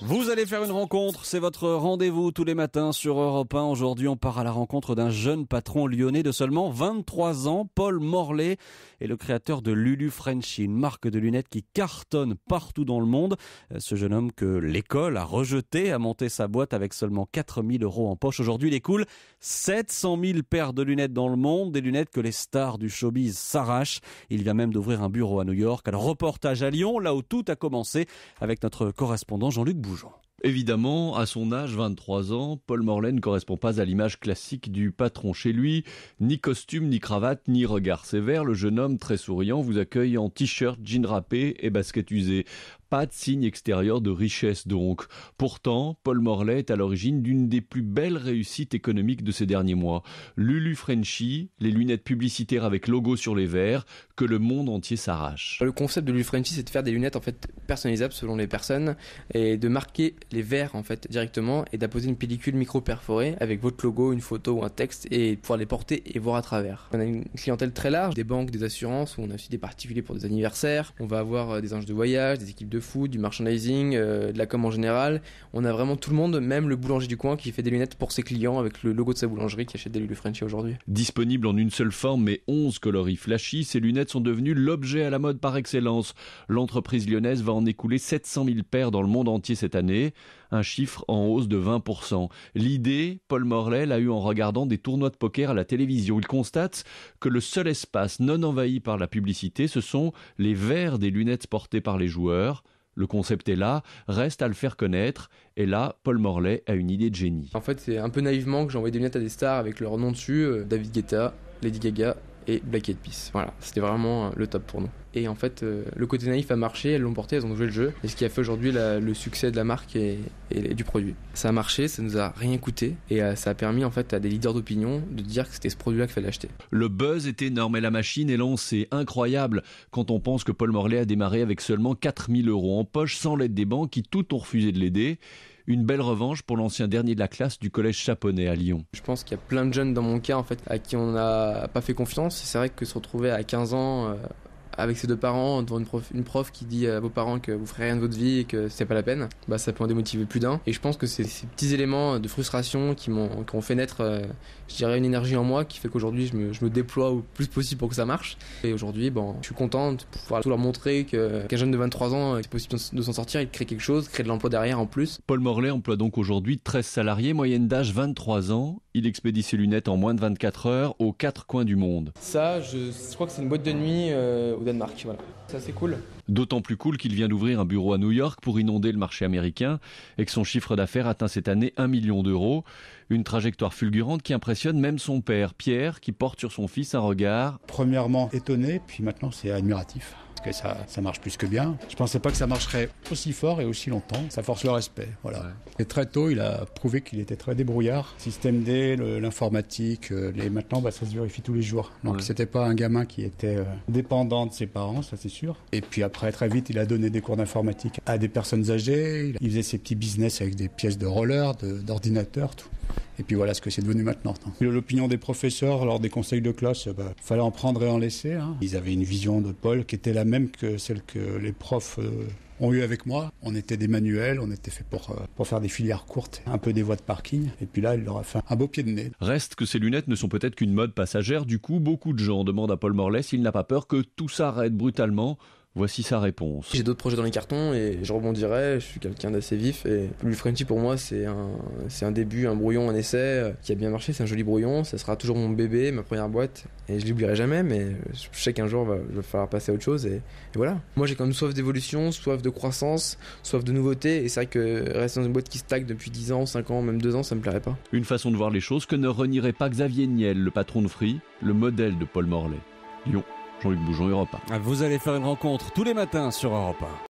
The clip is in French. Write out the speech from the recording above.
Vous allez faire une rencontre, c'est votre rendez-vous tous les matins sur Europe 1. Aujourd'hui, on part à la rencontre d'un jeune patron lyonnais de seulement 23 ans, Paul Morlet, est le créateur de Lulu Frenchy, une marque de lunettes qui cartonne partout dans le monde. Ce jeune homme que l'école a rejeté a monté sa boîte avec seulement 4 000 € en poche. Aujourd'hui, il écoule 700 000 paires de lunettes dans le monde, des lunettes que les stars du showbiz s'arrachent. Il vient même d'ouvrir un bureau à New York. Alors, reportage à Lyon, là où tout a commencé, avec notre correspondant Jean-Luc Bougeon. Évidemment, à son âge, 23 ans, Paul Morlet ne correspond pas à l'image classique du patron chez lui. Ni costume, ni cravate, ni regard sévère. Le jeune homme, très souriant, vous accueille en t-shirt, jean râpé et basket usé. Pas de signe extérieur de richesse donc. Pourtant, Paul Morlet est à l'origine d'une des plus belles réussites économiques de ces derniers mois. Lulu Frenchy, les lunettes publicitaires avec logo sur les verres, que le monde entier s'arrache. Le concept de Lulu Frenchy, c'est de faire des lunettes en fait personnalisables selon les personnes et de marquer les verres en fait directement et d'apposer une pellicule micro-perforée avec votre logo, une photo ou un texte et pouvoir les porter et voir à travers. On a une clientèle très large, des banques, des assurances, où on a aussi des particuliers pour des anniversaires. On va avoir des anges de voyage, des équipes de foot, du merchandising, de la com en général. On a vraiment tout le monde, même le boulanger du coin qui fait des lunettes pour ses clients avec le logo de sa boulangerie qui achète des Lulu Frenchy aujourd'hui. Disponibles en une seule forme mais 11 coloris flashy, ces lunettes sont devenues l'objet à la mode par excellence. L'entreprise lyonnaise va en écouler 700 000 paires dans le monde entier cette année, un chiffre en hausse de 20%. L'idée, Paul Morlet l'a eu en regardant des tournois de poker à la télévision. Il constate que le seul espace non envahi par la publicité, ce sont les verres des lunettes portées par les joueurs. Le concept est là, reste à le faire connaître. Et là, Paul Morlet a une idée de génie. En fait, c'est un peu naïvement que j'ai envoyé des lunettes à des stars avec leur nom dessus, David Guetta, Lady Gaga et Black Eyed Peas. Voilà, c'était vraiment le top pour nous. Et en fait, le côté naïf a marché, elles l'ont porté, elles ont joué le jeu. Et ce qui a fait aujourd'hui le succès de la marque et du produit. Ça a marché, ça nous a rien coûté. Et ça a permis en fait à des leaders d'opinion de dire que c'était ce produit-là qu'il fallait acheter. Le buzz est énorme et la machine est lancée. Incroyable quand on pense que Paul Morlet a démarré avec seulement 4 000 € en poche, sans l'aide des banques qui toutes ont refusé de l'aider. Une belle revanche pour l'ancien dernier de la classe du collège Chaponnet à Lyon. Je pense qu'il y a plein de jeunes dans mon cas en fait à qui on n'a pas fait confiance. C'est vrai que se retrouver à 15 ans avec ses deux parents devant une prof qui dit à vos parents que vous ferez rien de votre vie et que c'est pas la peine, bah ça peut en démotiver plus d'un. Et je pense que c'est ces petits éléments de frustration qui ont fait naître, je dirais, une énergie en moi qui fait qu'aujourd'hui je me déploie au plus possible pour que ça marche. Et aujourd'hui, je suis content de pouvoir tout leur montrer qu'un jeune de 23 ans, c'est possible de s'en sortir et de créer quelque chose, créer de l'emploi derrière en plus. Paul Morlet emploie donc aujourd'hui 13 salariés, moyenne d'âge 23 ans. Il expédie ses lunettes en moins de 24 heures aux 4 coins du monde. Ça, je crois que c'est une boîte de nuit au Danemark, voilà. Ça, c'est cool. D'autant plus cool qu'il vient d'ouvrir un bureau à New York pour inonder le marché américain et que son chiffre d'affaires atteint cette année 1 million €. Une trajectoire fulgurante qui impressionne même son père, Pierre, qui porte sur son fils un regard. Premièrement étonné, puis maintenant c'est admiratif. Parce que ça marche plus que bien. Je pensais pas que ça marcherait aussi fort et aussi longtemps. Ça force le respect, voilà. Ouais. Et très tôt, il a prouvé qu'il était très débrouillard. Système D, l'informatique, maintenant, ça se vérifie tous les jours. Donc c'était pas un gamin qui était dépendant de ses parents, ça c'est sûr. Et puis après, très vite, il a donné des cours d'informatique à des personnes âgées. Il faisait ses petits business avec des pièces de roller, d'ordinateur, tout. Et puis voilà ce que c'est devenu maintenant. L'opinion des professeurs lors des conseils de classe, fallait en prendre et en laisser. Hein. Ils avaient une vision de Paul qui était la même que celle que les profs ont eu avec moi. On était des manuels, on était fait pour faire des filières courtes, un peu des voies de parking. Et puis là, il leur a fait un beau pied de nez. Reste que ces lunettes ne sont peut-être qu'une mode passagère. Du coup, beaucoup de gens demandent à Paul Morlet s'il n'a pas peur que tout s'arrête brutalement. Voici sa réponse. J'ai d'autres projets dans les cartons et je rebondirai, je suis quelqu'un d'assez vif et Lulu Frenchy pour moi c'est un début, un brouillon, un essai qui a bien marché, c'est un joli brouillon, ça sera toujours mon bébé, ma première boîte et je l'oublierai jamais mais je sais qu'un jour il va falloir passer à autre chose et voilà. Moi j'ai quand même soif d'évolution, soif de croissance, soif de nouveauté et c'est vrai que rester dans une boîte qui stagne depuis 10 ans, 5 ans, même 2 ans ça me plairait pas. Une façon de voir les choses que ne renierait pas Xavier Niel, le patron de Free, le modèle de Paul Morlet. Lyon. Jean-Luc Bougeon, Europe 1. Vous allez faire une rencontre tous les matins sur Europe 1.